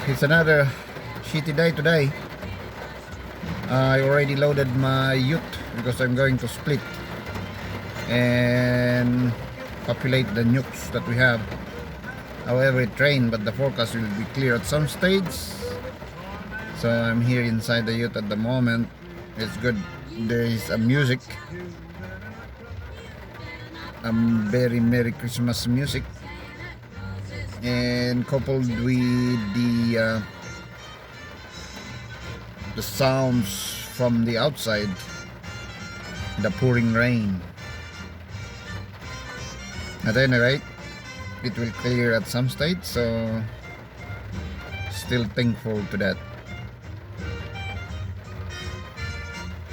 it's another shitty day today. I already loaded my ute because I'm going to split and populate the nukes that we have. However, it rained, but the forecast will be clear at some stage. So I'm here inside the ute at the moment. It's good. There is a music, very Merry Christmas music, and coupled with the sounds from the outside, the pouring rain. At any rate, it will clear at some stage, so still thankful to that.